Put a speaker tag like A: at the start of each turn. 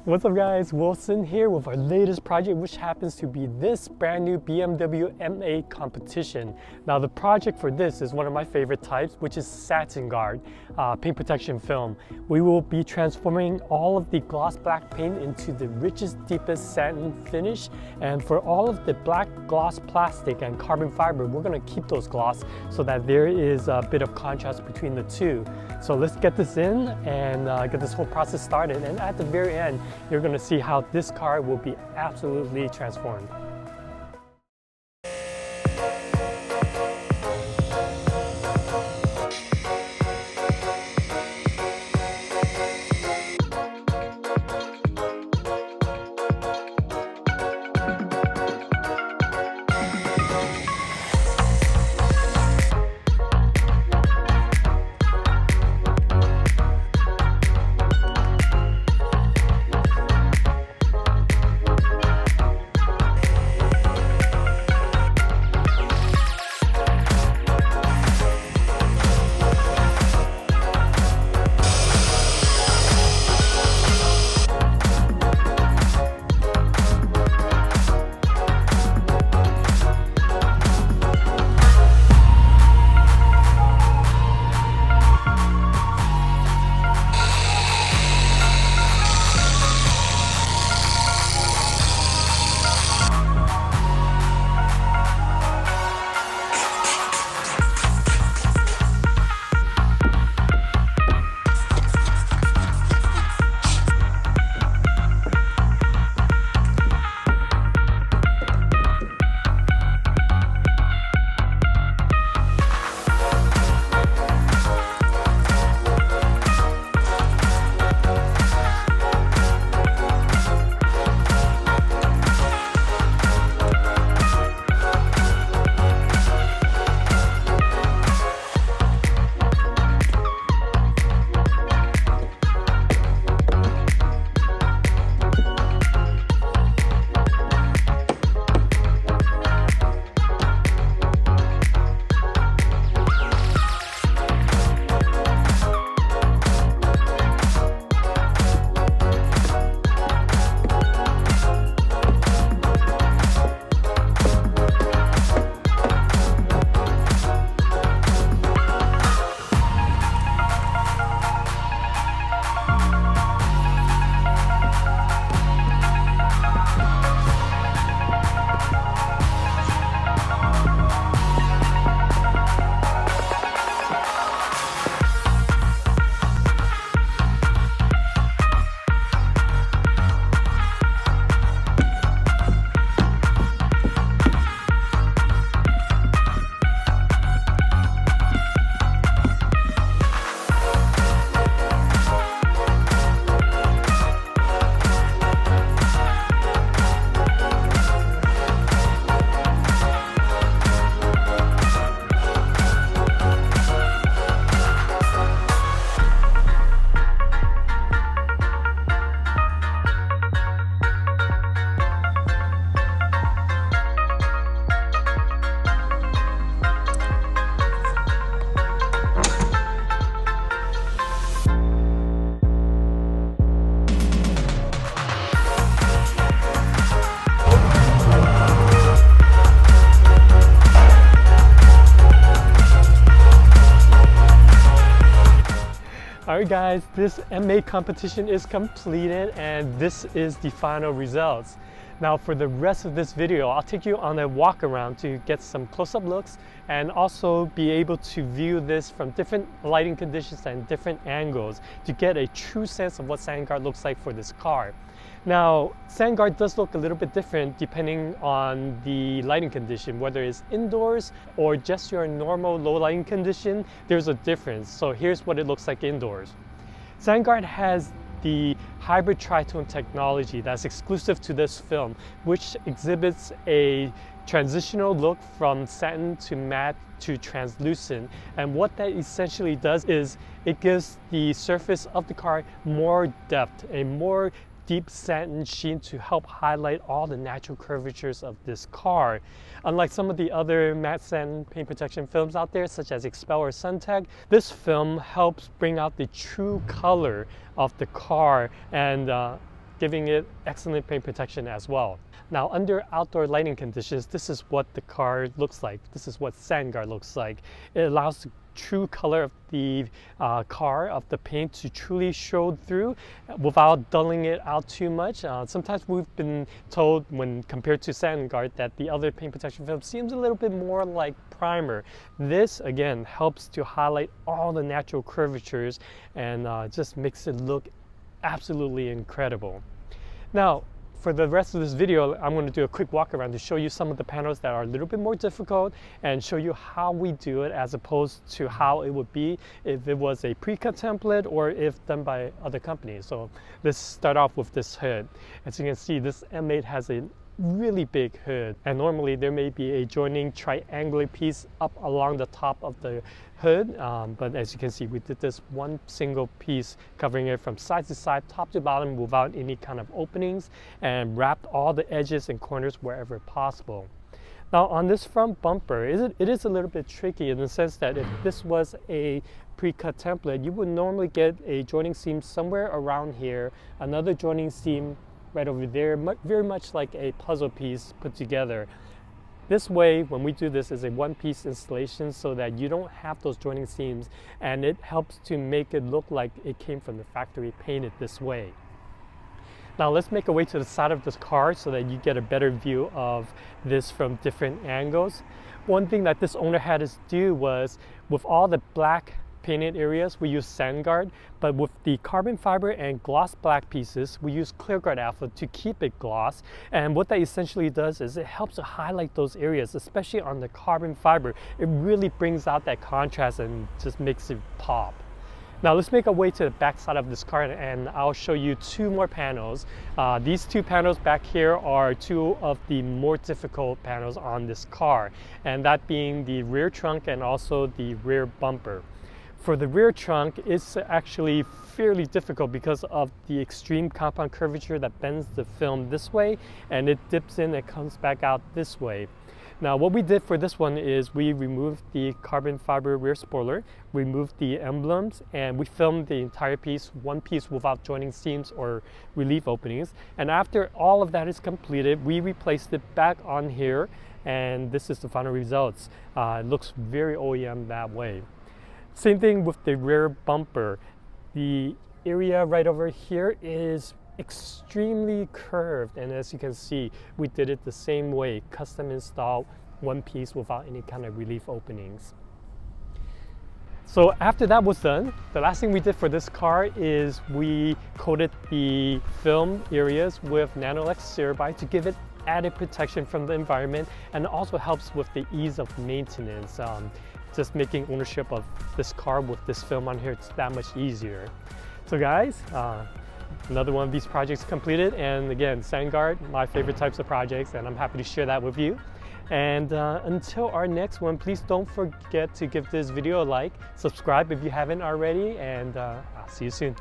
A: What's up guys, Wilson here with our latest project, which happens to be this brand new BMW M8 Competition. Now the project for this is one of my favorite types, which is SatinGuard paint protection film. We will be transforming all of the gloss black paint into the richest, deepest satin finish, and for all of the black gloss plastic and carbon fiber, we're going to keep those gloss so that there is a bit of contrast between the two. So let's get this in and get this whole process started, and at the very end, you're going to see how this car will be absolutely transformed. Alright guys, this M8 competition is completed and this is the final results. Now for the rest of this video, I'll take you on a walk around to get some close-up looks and also be able to view this from different lighting conditions and different angles to get a true sense of what SatinGuard looks like for this car. Now, SatinGuard does look a little bit different depending on the lighting condition, whether it's indoors or just your normal low lighting condition, there's a difference. So here's what it looks like indoors. SatinGuard has the hybrid tritone technology that's exclusive to this film, which exhibits a transitional look from satin to matte to translucent. And what that essentially does is it gives the surface of the car more depth, a more deep satin sheen to help highlight all the natural curvatures of this car. Unlike some of the other matte satin paint protection films out there, such as Expel or Suntec, this film helps bring out the true color of the car and giving it excellent paint protection as well. Now, under outdoor lighting conditions, this is what the car looks like. This is what SatinGuard looks like. It allows the true color of the car, of the paint, to truly show through without dulling it out too much. Sometimes we've been told, when compared to SatinGuard, that the other paint protection film seems a little bit more like primer. This, again, helps to highlight all the natural curvatures and just makes it look absolutely incredible. Now, for the rest of this video, I'm going to do a quick walk around to show you some of the panels that are a little bit more difficult and show you how we do it as opposed to how it would be if it was a pre-cut template or if done by other companies. So let's start off with this hood. As you can see, this M8 has a really big hood, and normally there may be a joining triangular piece up along the top of the hood, but as you can see, we did this one single piece covering it from side to side, top to bottom, without any kind of openings, and wrapped all the edges and corners wherever possible. Now, on this front bumper, it is a little bit tricky in the sense that if this was a pre-cut template, you would normally get a joining seam somewhere around here, another joining seam right over there, very much like a puzzle piece put together. This way, when we do this, is a one-piece installation so that you don't have those joining seams, and it helps to make it look like it came from the factory painted this way. Now let's make our way to the side of this car so that you get a better view of this from different angles. One thing that this owner had us do was, with all the black painted areas, we use SatinGuard, but with the carbon fiber and gloss black pieces, we use ClearGuard Alpha to keep it gloss. And what that essentially does is it helps to highlight those areas, especially on the carbon fiber. It really brings out that contrast and just makes it pop. Now let's make our way to the back side of this car, and I'll show you two more panels. These two panels back here are two of the more difficult panels on this car, and that being the rear trunk and also the rear bumper. For the rear trunk, it's actually fairly difficult because of the extreme compound curvature that bends the film this way, and it dips in and comes back out this way. Now, what we did for this one is we removed the carbon fiber rear spoiler, removed the emblems, and we filmed the entire piece, one piece without joining seams or relief openings. And after all of that is completed, we replaced it back on here, and this is the final results. It looks very OEM that way. Same thing with the rear bumper. The area right over here is extremely curved, and as you can see, we did it the same way, custom installed one piece without any kind of relief openings. So after that was done, the last thing we did for this car is we coated the film areas with Nanolex Cerabide to give it added protection from the environment, and also helps with the ease of maintenance. Just making ownership of this car with this film on here, it's that much easier. So guys, another one of these projects completed, and again, SatinGuard, my favorite types of projects, and I'm happy to share that with you. And until our next one, please don't forget to give this video a like, subscribe if you haven't already, and I'll see you soon.